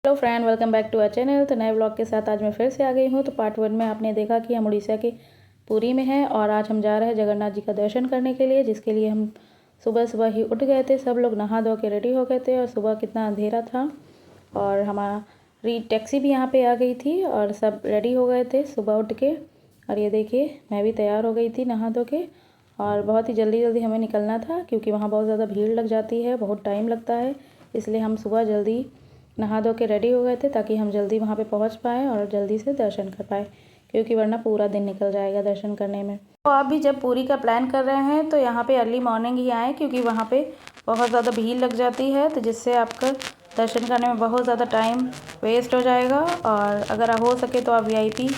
Hello friend, welcome back to our channel. तो नए blog के साथ आज मैं फिर से आ गई हूँ। तो पार्ट 1 में आपने देखा कि हम उड़ीसा के पुरी में हैं और आज हम जा रहे हैं जगन्नाथ जी का दर्शन करने के लिए, जिसके लिए हम सुबह सुबह ही उठ गए थे। सब लोग नहा धो के रेडी हो गए थे और सुबह कितना अंधेरा था और हमारी टैक्सी भी यहाँ पे आ गई थी और सब रेडी हो गए थे सुबह उठ के। और ये देखिए, मैं भी तैयार हो गई थी नहा धो के और बहुत ही जल्दी जल्दी हमें निकलना था क्योंकि वहाँ बहुत ज़्यादा भीड़ लग जाती है, बहुत टाइम लगता है। इसलिए हम सुबह जल्दी नहा धो के रेडी हो गए थे ताकि हम जल्दी वहाँ पे पहुँच पाएँ और जल्दी से दर्शन कर पाए, क्योंकि वरना पूरा दिन निकल जाएगा दर्शन करने में। तो आप भी जब पुरी का प्लान कर रहे हैं तो यहाँ पे अर्ली मॉर्निंग ही आएँ, क्योंकि वहाँ पे बहुत ज़्यादा भीड़ लग जाती है, तो जिससे आपका दर्शन करने में बहुत ज़्यादा टाइम वेस्ट हो जाएगा। और अगर हो सके तो आप VIP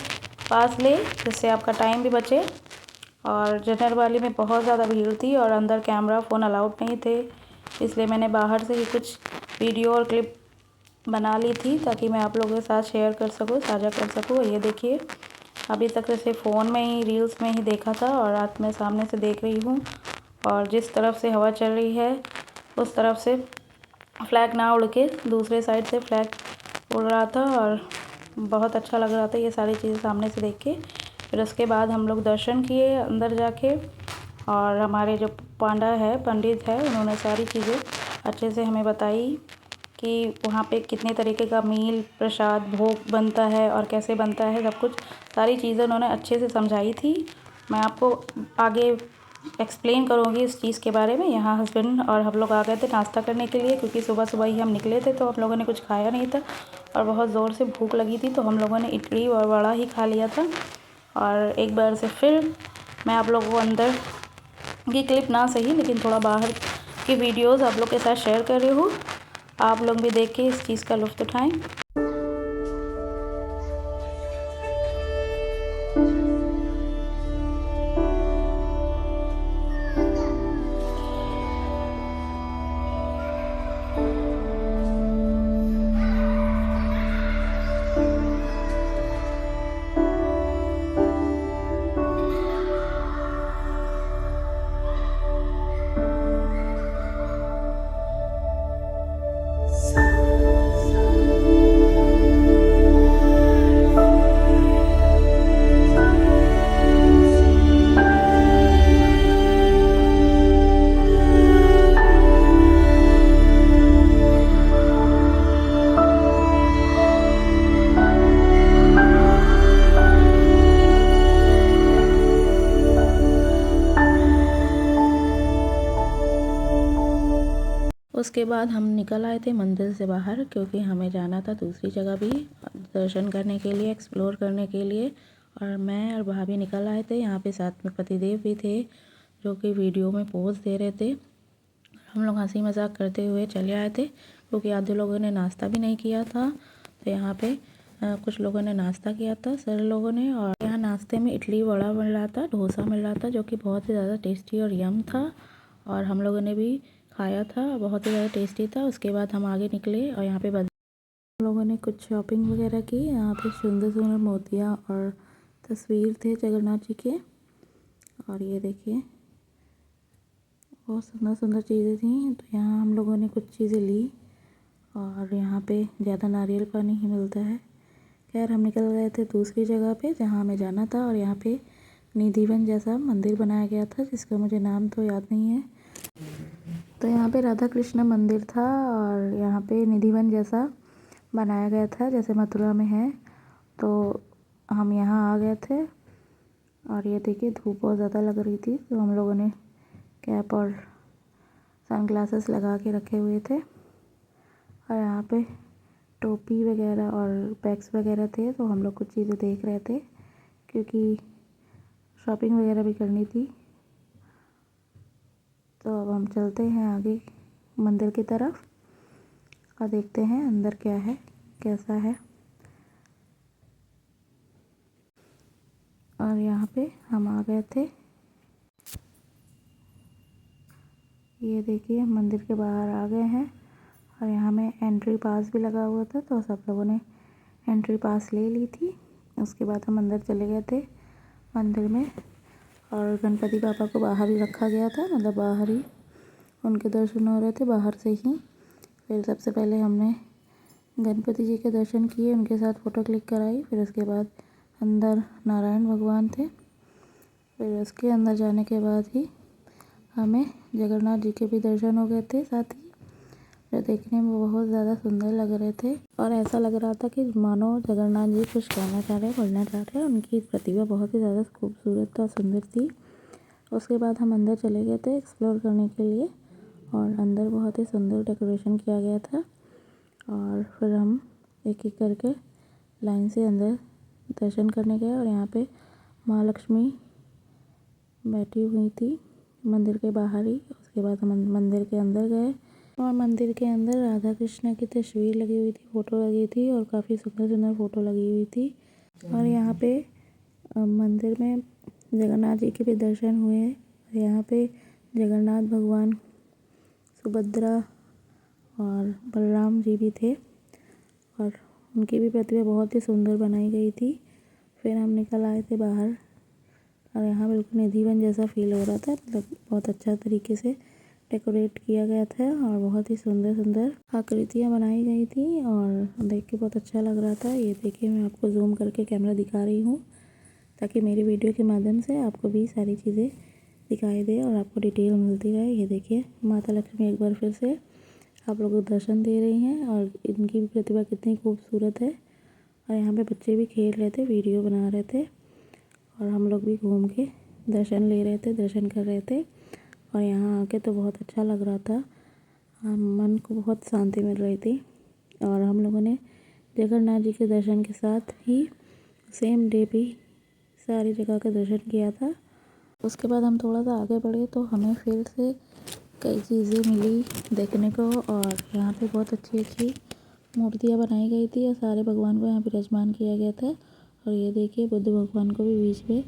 पास लें, जिससे आपका टाइम भी बचे। और जनरल वाली में बहुत ज़्यादा भीड़ थी और अंदर कैमरा फ़ोन अलाउड नहीं थे, इसलिए मैंने बाहर से ही कुछ वीडियो और क्लिप बना ली थी ताकि मैं आप लोगों के साथ शेयर कर सकूँ, साझा कर सकूँ। ये देखिए, अभी तक जैसे फ़ोन में ही, रील्स में ही देखा था और रात में सामने से देख रही हूँ। और जिस तरफ से हवा चल रही है उस तरफ से फ्लैग ना उड़ के दूसरे साइड से फ्लैग उड़ रहा था और बहुत अच्छा लग रहा था ये सारी चीज़ें सामने से देख के। फिर उसके बाद हम लोग दर्शन किए अंदर जाके, और हमारे जो पंडित है, उन्होंने सारी चीज़ें अच्छे से हमें बताई कि वहाँ पे कितने तरीके का मील, प्रसाद, भोग बनता है और कैसे बनता है, सब कुछ सारी चीज़ें उन्होंने अच्छे से समझाई थी। मैं आपको आगे एक्सप्लेन करूँगी इस चीज़ के बारे में। यहाँ हस्बैंड और हम लोग आ गए थे नाश्ता करने के लिए, क्योंकि सुबह सुबह ही हम निकले थे तो हम लोगों ने कुछ खाया नहीं था और बहुत ज़ोर से भूख लगी थी, तो हम लोगों ने इडली और वड़ा ही खा लिया था। और एक बार से फिर मैं आप लोगों को अंदर की क्लिप ना सही, लेकिन थोड़ा बाहर की वीडियोज़ आप लोग के साथ शेयर कर रही हूँ। आप लोग भी देख के इस चीज़ का लुत्फ़ उठाएं। उसके बाद हम निकल आए थे मंदिर से बाहर, क्योंकि हमें जाना था दूसरी जगह भी दर्शन करने के लिए, एक्सप्लोर करने के लिए। और मैं और भाभी निकल आए थे। यहाँ पे साथ में पतिदेव भी थे, जो कि वीडियो में पोज दे रहे थे। हम लोग हंसी मजाक करते हुए चले आए थे, क्योंकि आधे लोगों ने नाश्ता भी नहीं किया था। तो यहाँ पे कुछ लोगों ने नाश्ता किया था, सारे लोगों ने। और यहाँ नाश्ते में इडली वड़ा मिल रहा था, डोसा मिल रहा था, जो कि बहुत ही ज़्यादा टेस्टी और यम था। और हम लोगों ने भी खाया था, बहुत ही ज़्यादा टेस्टी था। उसके बाद हम आगे निकले और यहाँ पे हम लोगों ने कुछ शॉपिंग वगैरह की। यहाँ पे सुंदर सुंदर मोतियाँ और तस्वीर थे जगन्नाथ जी के। और ये देखिए, बहुत सुंदर सुंदर चीज़ें थी। तो यहाँ हम लोगों ने कुछ चीज़ें ली और यहाँ पे ज़्यादा नारियल पानी ही मिलता है। खैर, हम निकल गए थे दूसरी जगह पे जहाँ हमें जाना था। और यहाँ पे निधिवन जैसा मंदिर बनाया गया था, जिसका मुझे नाम तो याद नहीं है। तो यहाँ पे राधा कृष्ण मंदिर था और यहाँ पे निधिवन जैसा बनाया गया था, जैसे मथुरा में है। तो हम यहाँ आ गए थे और ये देखिए, धूप बहुत ज़्यादा लग रही थी, तो हम लोगों ने कैप और सनग्लासेस लगा के रखे हुए थे। और यहाँ पे टोपी वगैरह और बैग्स वगैरह थे, तो हम लोग कुछ चीज़ें देख रहे थे, क्योंकि शॉपिंग वगैरह भी करनी थी। तो अब हम चलते हैं आगे मंदिर की तरफ और देखते हैं अंदर क्या है, कैसा है। और यहाँ पे हम आ गए थे। ये देखिए, मंदिर के बाहर आ गए हैं और यहाँ में एंट्री पास भी लगा हुआ था, तो सब लोगों ने एंट्री पास ले ली थी। उसके बाद हम अंदर चले गए थे मंदिर में। और गणपति पापा को बाहर ही रखा गया था, मतलब बाहर ही उनके दर्शन हो रहे थे, बाहर से ही। फिर सबसे पहले हमने गणपति जी के दर्शन किए, उनके साथ फ़ोटो क्लिक कराई। फिर उसके बाद अंदर नारायण भगवान थे। फिर उसके अंदर जाने के बाद ही हमें जगन्नाथ जी के भी दर्शन हो गए थे साथ ही, जो देखने में बहुत ज़्यादा सुंदर लग रहे थे और ऐसा लग रहा था कि मानो जगन्नाथ जी कुछ कहना चाह रहे, बोलना चाह रहे। उनकी प्रतिभा बहुत ही ज़्यादा खूबसूरत और सुंदर थी। उसके बाद हम अंदर चले गए थे एक्सप्लोर करने के लिए और अंदर बहुत ही सुंदर डेकोरेशन किया गया था। और फिर हम एक एक करके लाइन से अंदर दर्शन करने गए और यहाँ पे माँ लक्ष्मी बैठी हुई थी मंदिर के बाहर ही। उसके बाद हम मंदिर के अंदर गए और मंदिर के अंदर राधा कृष्ण की तस्वीर लगी हुई थी, फ़ोटो लगी थी और काफ़ी सुंदर सुंदर फ़ोटो लगी हुई थी। और यहाँ पे मंदिर में जगन्नाथ जी के भी दर्शन हुए। यहाँ पे जगन्नाथ भगवान, सुभद्रा और बलराम जी भी थे और उनकी भी प्रतिमा बहुत ही सुंदर बनाई गई थी। फिर हम निकल आए थे बाहर और यहाँ बिल्कुल निधिवन जैसा फील हो रहा था, मतलब बहुत अच्छा तरीके से डेकोरेट किया गया था और बहुत ही सुंदर सुंदर आकृतियाँ बनाई गई थी और देख के बहुत अच्छा लग रहा था। ये देखिए, मैं आपको जूम करके कैमरा दिखा रही हूँ ताकि मेरी वीडियो के माध्यम से आपको भी सारी चीज़ें दिखाई दे और आपको डिटेल मिलती रहे। ये देखिए, माता लक्ष्मी एक बार फिर से आप लोगों को दर्शन दे रही हैं और इनकी भी प्रतिभा कितनी खूबसूरत है। और यहाँ पे बच्चे भी खेल रहे थे, वीडियो बना रहे थे और हम लोग भी घूम के दर्शन ले रहे थे, दर्शन कर रहे थे। और यहाँ आके तो बहुत अच्छा लग रहा था, मन को बहुत शांति मिल रही थी। और हम लोगों ने जगन्नाथ जी के दर्शन के साथ ही सेम डे भी सारी जगह का दर्शन किया था। उसके बाद हम थोड़ा सा आगे बढ़े तो हमें फिर से कई चीज़ें मिली देखने को और यहाँ पे बहुत अच्छी अच्छी मूर्तियाँ बनाई गई थी और सारे भगवान को यहाँ विराजमान किया गया था। और ये देखिए, बुद्ध भगवान को भी बीच में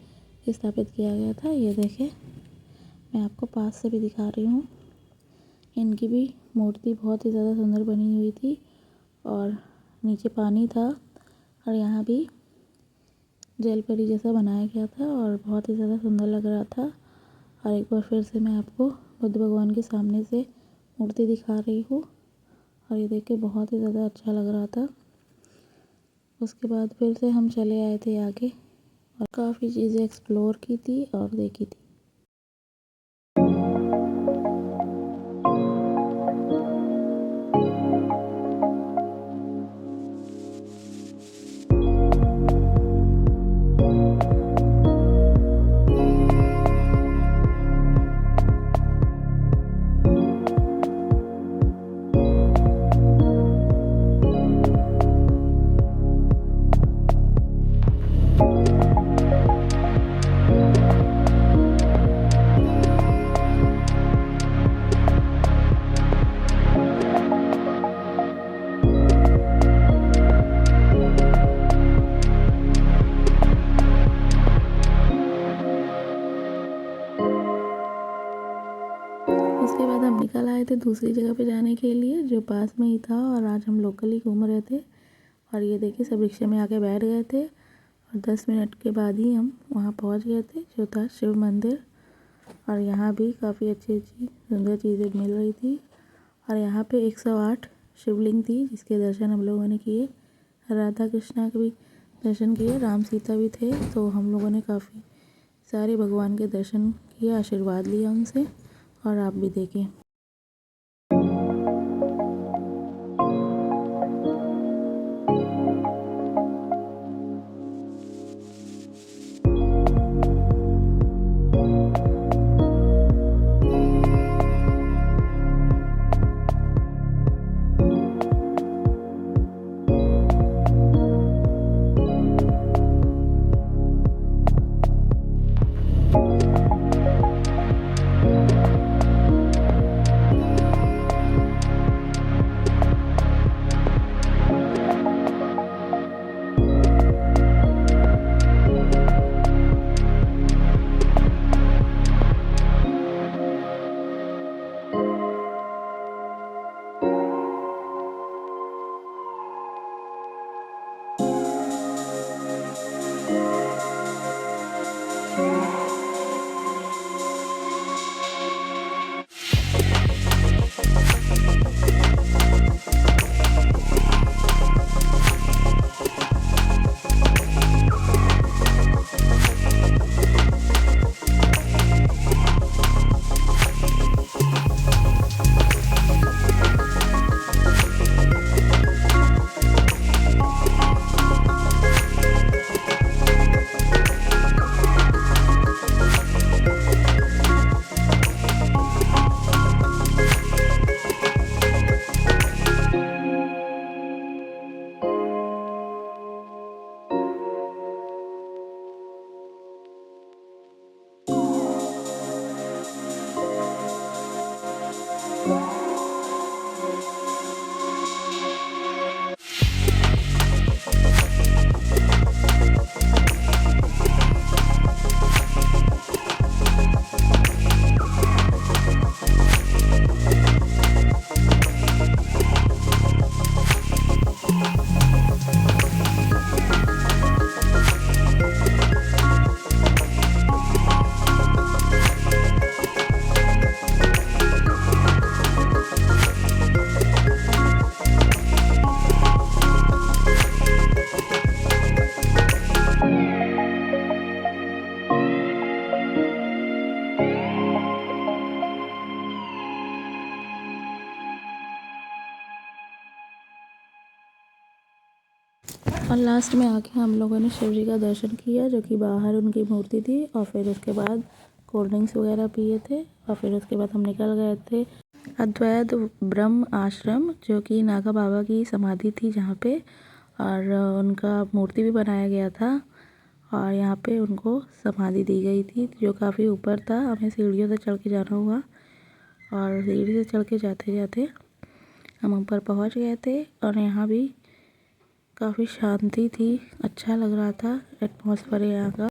स्थापित किया गया था। ये देखिए, मैं आपको पास से भी दिखा रही हूँ। इनकी भी मूर्ति बहुत ही ज़्यादा सुंदर बनी हुई थी और नीचे पानी था और यहाँ भी जलपरी जैसा बनाया गया था और बहुत ही ज़्यादा सुंदर लग रहा था। और एक बार फिर से मैं आपको बुद्ध भगवान के सामने से मूर्ति दिखा रही हूँ और ये देख के बहुत ही ज़्यादा अच्छा लग रहा था। उसके बाद फिर से हम चले आए थे आगे और काफ़ी चीज़ें एक्सप्लोर की थी और देखी थी। उसके बाद हम निकल आए थे दूसरी जगह पे जाने के लिए जो पास में ही था और आज हम लोकली घूम रहे थे। और ये देखिए, सब रिक्शे में आके बैठ गए थे और 10 मिनट के बाद ही हम वहाँ पहुँच गए थे जो था शिव मंदिर। और यहाँ भी काफ़ी अच्छी अच्छी सुंदर चीज़ें मिल रही थी और यहाँ पे 108 शिवलिंग थी जिसके दर्शन हम लोगों ने किए। राधा कृष्णा के भी दर्शन किए, राम सीता भी थे, तो हम लोगों ने काफ़ी सारे भगवान के दर्शन किए, आशीर्वाद लिया उनसे। और आप भी देखिए। और लास्ट में आके हम लोगों ने शिव जी का दर्शन किया, जो कि बाहर उनकी मूर्ति थी। और फिर उसके बाद कोल्ड ड्रिंक्स वगैरह पिए थे। और फिर उसके बाद हम निकल गए थे अद्वैत ब्रह्म आश्रम, जो कि नागा बाबा की समाधि थी जहाँ पे, और उनका मूर्ति भी बनाया गया था। और यहाँ पे उनको समाधि दी गई थी, जो काफ़ी ऊपर था। हमें सीढ़ियों से चढ़ के जाना हुआ, और सीढ़ी से चढ़ के जाते जाते हम ऊपर पहुँच गए थे। और यहाँ भी काफ़ी शांति थी, अच्छा लग रहा था एटमॉस्फेयर यहाँ का।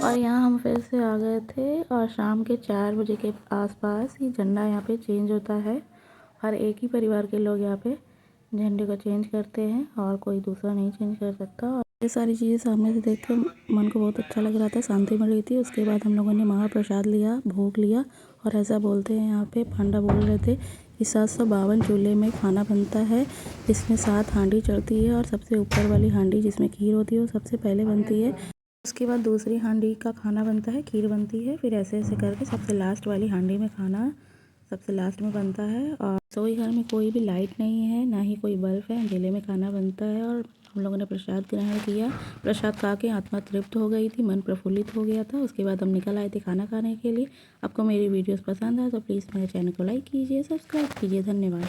और यहाँ हम फिर से आ गए थे, और शाम के 4 बजे के आसपास ही झंडा यहाँ पे चेंज होता है। और एक ही परिवार के लोग यहाँ पे झंडे को चेंज करते हैं, और कोई दूसरा नहीं चेंज कर सकता। और ये सारी चीज़ें सामने से देख कर मन को बहुत अच्छा लग रहा था, शांति मिल रही थी। उसके बाद हम लोगों ने महाप्रसाद लिया, भोग लिया। और ऐसा बोलते हैं यहाँ पे, पंडा बोल रहे थे कि 752 चूल्हे में खाना बनता है, जिसमें 7 हांडी चढ़ती है। और सबसे ऊपर वाली हांडी जिसमें खीर होती है वो सबसे पहले बनती है। उसके बाद दूसरी हांडी का खाना बनता है, खीर बनती है। फिर ऐसे ऐसे करके सबसे लास्ट वाली हांडी में खाना सबसे लास्ट में बनता है। और रसोई घर में कोई भी लाइट नहीं है, ना ही कोई बल्ब है, अकेले में खाना बनता है। और हम लोगों ने प्रसाद ग्रहण किया। प्रसाद खा के आत्मा तृप्त हो गई थी, मन प्रफुल्लित हो गया था। उसके बाद हम निकल आए थे खाना खाने के लिए। आपको मेरी वीडियोस पसंद आए तो प्लीज़ मेरे चैनल को लाइक कीजिए, सब्सक्राइब कीजिए। धन्यवाद।